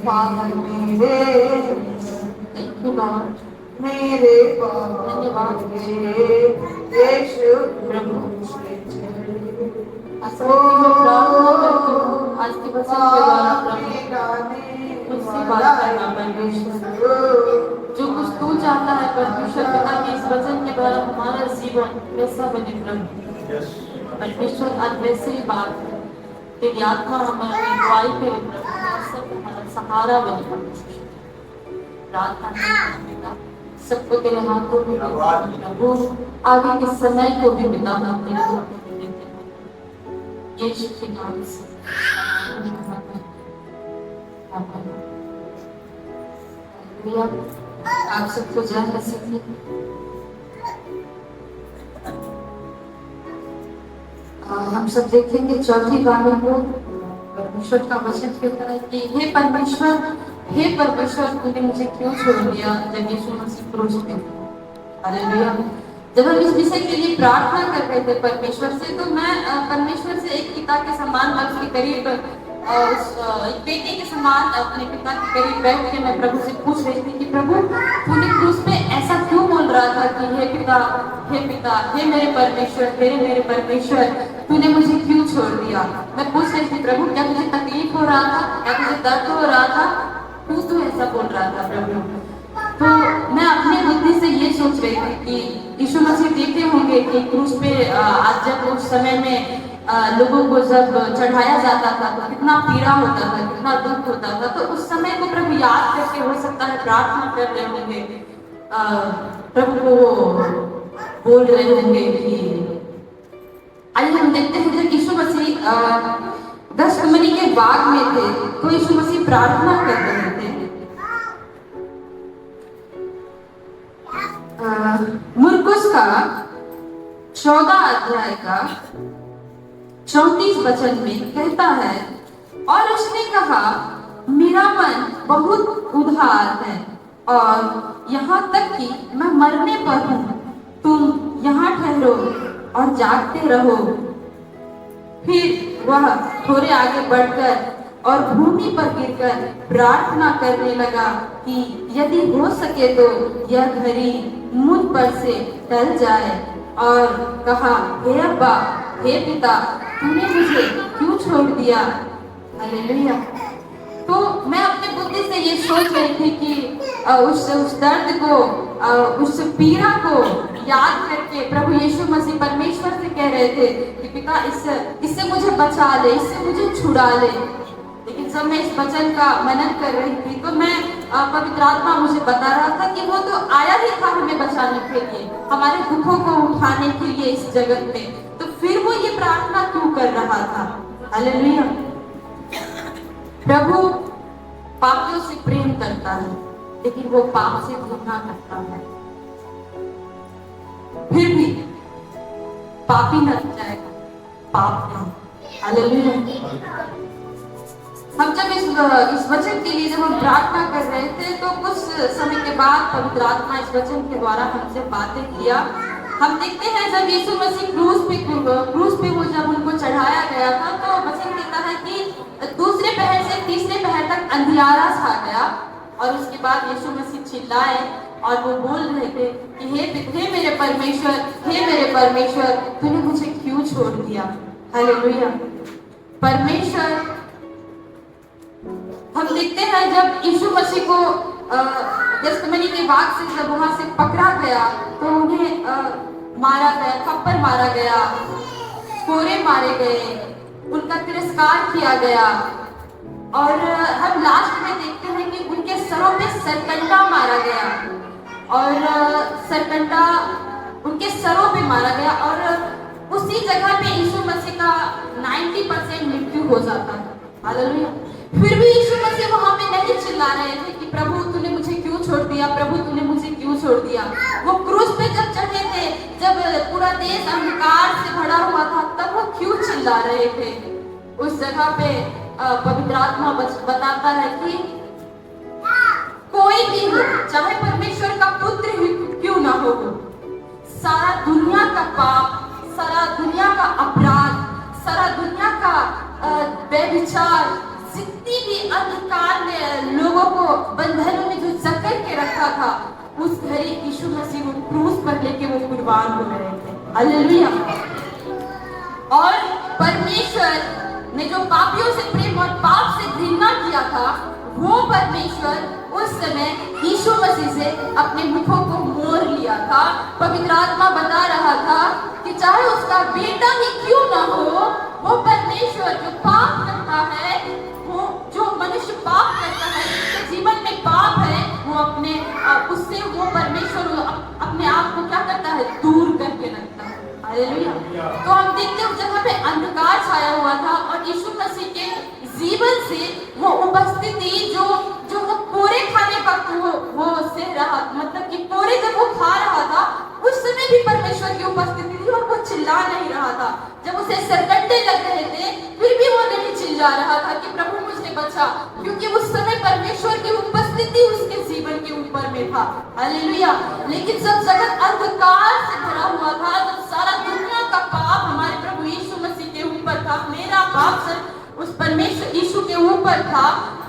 Father मेरे मेरे धन्यवाद यीशु प्रभु आज के वचन के द्वारा मुझसे बात करना परमेश्वर, जो कुछ तू चाहता है परमेश्वर पिता के इस वचन के द्वारा हमारा जीवन वैसा बने प्रभु। परमेश्वर आज वैसे ही बात है, तेरी आत्मा हमारी अगुवाई करे प्रभु, सब हमारा सहारा बने प्रार्थना पिता, सबको तेरे हाथों में प्रभु, आगे के समय को भी पिता हम तेरे हाथों में देते हैं यीशु के नाम से। आप सबको जय मसीह। हम सब देखेंगे चौथी बाणी को। परमेश्वर का वचन कहता है कि हे परमेश्वर तूने मुझे क्यों छोड़ दिया जब यीशु मसीह क्रूस पे थे। हालेलुया। जब हम इस विषय के लिए प्रार्थना कर रहे थे परमेश्वर से, तो मैं परमेश्वर से एक पिता के समान के करीब एक बेटे के समान अपने पिता के करीब बैठ के मैं प्रभु से पूछ रही थी कि प्रभु तूने क्रूस पे ऐसा क्यों बोल रहा था कि हे पिता हे मेरे परमेश्वर मेरे परमेश्वर तूने मुझे क्यों छोड़ दिया। मैं पूछ रही थी प्रभु क्या तुझे तकलीफ हो रहा था, क्या तुझे दर्द हो रहा था, क्यों तू ऐसा बोल रहा था प्रभु। तो मैं अपने बुद्धि से ये सोच रही थी कि यीशु मसीह देखे होंगे कि क्रूस पे आज जब उस समय में लोगों को जब चढ़ाया जाता था तो कितना पीड़ा होता था, कितना दुख होता था। तो उस समय को प्रभु याद करके हो सकता है प्रार्थना कर रहे होंगे, प्रभु को बोल रहे होंगे कि आइए हम देखते हैं जब यीशु मसीह गethsemane के बाग में थे तो यीशु मसीह प्रार्थना कर रहे थे। मुर्कुस का 14 अध्याय का 34 वचन में कहता है, और उसने कहा मेरा मन बहुत उदार है और यहाँ तक कि मैं मरने पर हूँ, तुम यहाँ ठहरो और जागते रहो। फिर वह थोड़े आगे बढ़कर और भूमि पर गिरकर प्रार्थना करने लगा कि यदि हो सके तो यह घड़ी मुझ पर से टल जाए, और कहा हे अब्बा हे पिता तूने मुझे क्यों छोड़ दिया। हालेलुया। तो मैं अपनी बुद्धि से ये सोच रही थी कि उस दर्द को उस पीड़ा को याद करके प्रभु यीशु मसीह परमेश्वर से कह रहे थे कि पिता इससे मुझे बचा ले, इससे मुझे छुड़ा ले। लेकिन जब मैं इस वचन का मनन कर रही थी तो मैं पवित्र आत्मा मुझे बता रहा था कि वो तो आया ही था हमें बचाने के लिए, हमारे दुखों को उठाने के लिए इस जगत में, तो फिर वो ये प्रार्थना क्यों कर रहा था। हालेलुया। प्रभु पापियों से प्रेम करता है लेकिन वो पाप से घृणा करता है। फिर भी पापी न जाएगा, पाप नहीं। हालेलुया। हम जब इस वचन के लिए जब हम प्रार्थना कर रहे थे तो कुछ समय के बाद पवित्र आत्मा इस वचन के द्वारा हमसे बातें किया। हम देखते हैं जब यीशु मसीह क्रूस पे वो जब उनको चढ़ाया गया था तो वचन कहता है कि दूसरे पहर से तीसरे पहर तक अंधियारा छा गया, और उसके बाद यीशु मसीह चिल्लाए और वो बोल रहे थे कि हे मेरे परमेश्वर तूने मुझे क्यों छोड़ दिया। हालेलुया। परमेश्वर, हम देखते हैं जब यीशु मसीह को गethsemane के बाग से जब वहां से पकड़ा गया तो उन्हें मारा गया, थप्पड़ मारा गया, कोड़े मारे गए, उनका तिरस्कार किया गया, और हम लास्ट में देखते हैं कि उनके सरों पे सरकंडा मारा गया, और सरकंडा उनके सरों पे मारा गया, और उसी जगह पे यीशु मसीह का 90% मृत्यु हो जाता है। हालेलुया। फिर भी यीशु मसीह वहां पे नहीं चिल्ला रहे थे कि प्रभु तूने मुझे क्यों छोड़ दिया, प्रभु तूने मुझे क्यों छोड़ दिया। वो क्रूस पे जब चढ़े थे, जब पूरा देश अंधकार से भरा हुआ था, तब वो क्यों चिल्ला रहे थे। उस जगह पे पवित्र आत्मा बताता है कि कोई भी हो, चाहे परमेश्वर का पुत्र ही क्यों ना हो, सारा दुनिया का पाप, सारा दुनिया का अपराध, सारा दुनिया का व्यभिचार, जितनी भी अंधकार में लोगों को बंधनों में जो जकड़ के रखा था, उस घड़ी यीशु मसीह वो क्रूस पर लेके वो कुर्बान हो रहे थे। हालेलुया। और परमेश्वर ने जो पापियों से प्रेम और पाप से घृणा किया था, वो परमेश्वर उस समय यीशु मसीह से अपने मुखों को मोड़ लिया था। पवित्र आत्मा बता रहा था कि चाहे उसका बेटा ही क्यों ना हो, वो परमेश्वर जो पाप करता है, वो जो मनुष्य पाप करता है, जिसके जीवन में पाप है, वो अपने उससे वो परमेश्वर अपने आप को क्या करता है, दूर करके रखता है। हालेलुया। तो हम देखते हैं उस जगह पे अंधकार छाया हुआ था और यीशु मसीह के जीवन से वो उपस्थिति जो वो पूरे खाने का वो सह रहा, मतलब कि पूरे जब वो खा रहा था, उस समय भी परमेश्वर की उपस्थिति थी और वो चिल्ला नहीं रहा था। जब उसे सरकंडे लग रहे थे, फिर भी वो नहीं चिल्ला रहा था कि प्रभु मुझे बचा, क्योंकि उस समय परमेश्वर की उपस्थिति उसके जीवन के ऊपर में था। हालेलुया। लेकिन जब जगत अंधकार से भरा हुआ था, जब सारा दुनिया का पाप हमारे प्रभु यीशु मसीह के ऊपर था, मेरा पाप सर उस परमेश्वर यीशु के ऊपर था,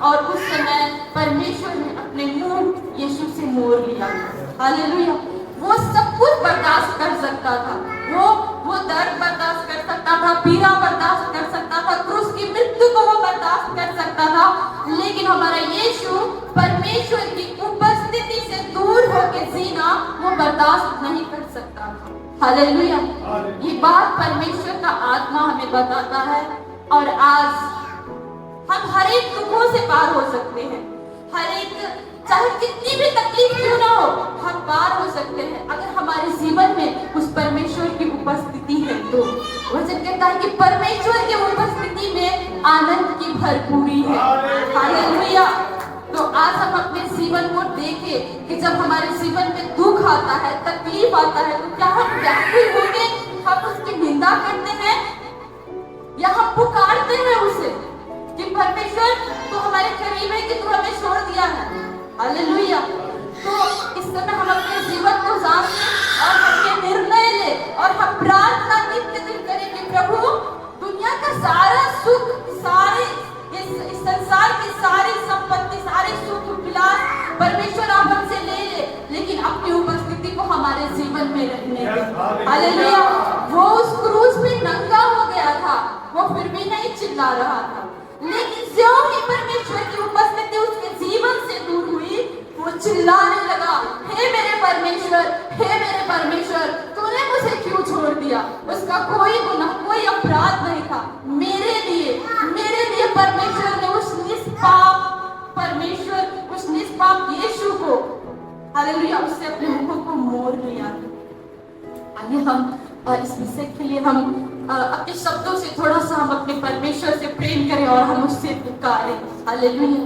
और उस समय परमेश्वर ने अपने मुंह यीशु से मोड़ लिया। हालेलुया। वो सब कुछ बर्दाश्त कर सकता था, वो दर्द बर्दाश्त कर सकता था, पीड़ा बर्दाश्त कर सकता था, क्रूस की मृत्यु को वो बर्दाश्त कर सकता था, लेकिन हमारा यीशु परमेश्वर की उपस्थिति से दूर होकर जीना वो बर्दाश्त नहीं कर सकता। हालेलुया। ये बात परमेश्वर का आत्मा हमें बताता है। और आज हम हर एक दुखों से पार हो सकते हैं, हर एक, चाहे कितनी भी तकलीफ क्यों ना हो, हम पार हो सकते हैं अगर हमारे जीवन में उस परमेश्वर की उपस्थिति है। तो वचन कहता है कि परमेश्वर की उपस्थिति में आनंद की भरपूरी है। हालेलुया। तो आज हम अपने जीवन को देखें कि जब हमारे जीवन में दुख आता है, तकलीफ आता है, तो क्या हम व्याकुल होके हम उसकी निंदा करते हैं या हम पुकारते हैं उसे कि परमेश्वर तू हमारे करीब है, कि तू हमें छोड़ दिया है। हालेलुया। तो इस समय हम अपने जीवन को जांचें और अपने निर्णय ले और हम प्रार्थना नित्य दिन करें कि प्रभु दुनिया का सारा सुख, सारे इस संसार की सारी संपत्ति, सारे सुख विलास परमेश्वर आप हमसे ले ले, लेकिन अपनी उपस्थिति को हमारे जीवन में रखने दे। हालेलुया। वो उस क्रूस पे नंगा हो गया था, वो फिर भी नहीं चिल्ला रहा था, लेकिन ज्यों ही परमेश्वर की उपस्थिति उसके जीवन से दूर हुई, वो चिल्लाने लगा, हे मेरे परमेश्वर, हे मेरे परमेश्वर, तूने मुझे क्यों छोड़ दिया। उसका कोई गुनाह, कोई अपराध नहीं था। मेरे लिए परमेश्वर ने उस निष्पाप यीशु को, हालेलुया, उससे अपने मुखों को मोड़ लिया। आइए हम इस विषय के लिए हम अपने शब्दों से थोड़ा सा हम अपने परमेश्वर से प्रेम करें और हम उससे पुकारें। हालेलुया।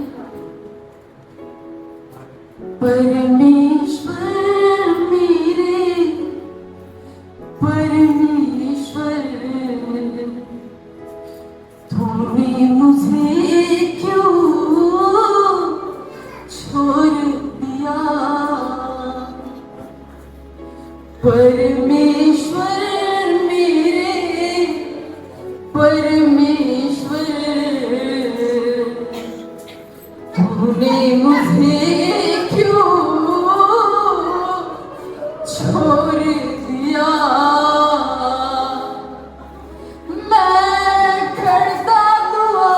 परमेश्वर मेरे परमेश्वर, तूने मुझे क्यों छोड़ दिया। परमेश्वर मेरे परमेश्वर, तूने मुझे क्यों छोड़ दिया। मैं करता दुआ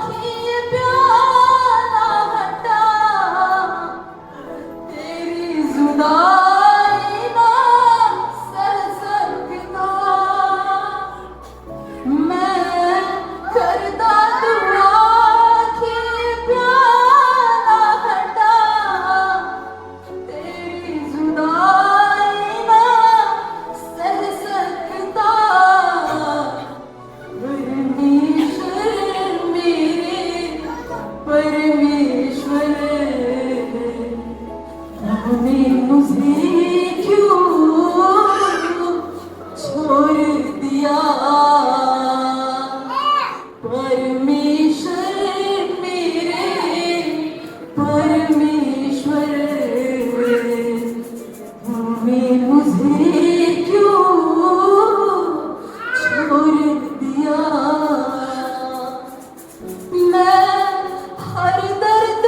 कि ये प्याला हटा, तेरी जुदाई ना सह सकता। मैं करता दुआ कि ये प्याला हटा, तेरी जुदाई ना सह सकता। परमेश्वर मेरे परमेश्वर, तूने मुझे क्यों छोड़ दिया। परमेश्वर मेरे परमेश्वर, तूने मुझे क्यों छोड़ दिया। मैं हर दर्द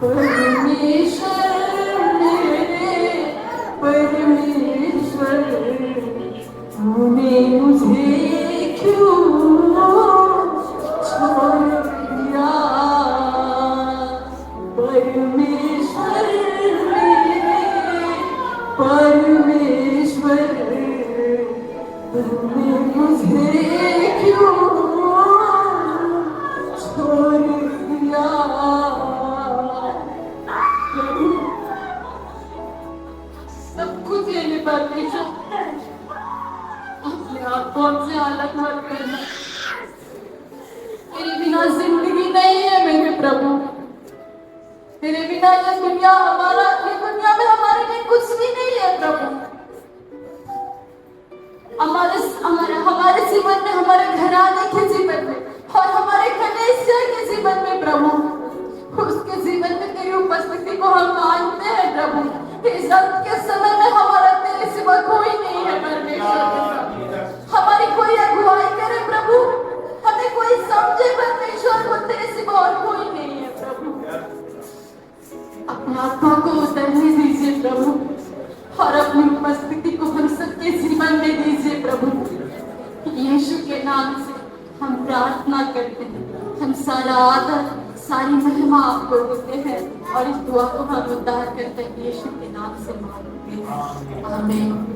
परमेश्वर मेरे परमेश्वर, तूने मुझे क्यों छोड़ दिया। परमेश्वर मेरे परमेश्वर, तूने मुझे क्यों छोड़ दिया। सब कुछ लेने परमेश्वर, अपने आप को हमसे अलग मत करना। तेरे बिना जिंदगी नहीं है मेरे प्रभु, तेरे बिना ये दुनिया ये दुनिया में हमारे लिए कुछ भी नहीं है प्रभु। हमारे हमारे हमारे जीवन में, हमारे घराने के जीवन में और हमारे कलेसिया के जीवन में प्रभु, उसके जीवन में तेरी उपस्थिति को हम मानते हैं प्रभु। इस अंत के समय में हमारा तेरे सिवा कोई नहीं है परमेश्वर। हमारी कोई अगुवाई करे प्रभु, हमें कोई समझे परमेश्वर, वो तेरे सिवा और कोई नहीं है प्रभु। अपने आत्मा को उतरने दीजिए प्रभु, और अपनी उपस्थिति को हम सबके जीवन में दीजिए प्रभु। यीशु के नाम से हम प्रार्थना करते हैं, हम सारा आदर सारी महिमा आपको देते हैं, और इस दुआ को हम उद्धार करते हैं यीशु के नाम से मांगते हैं। आमीन।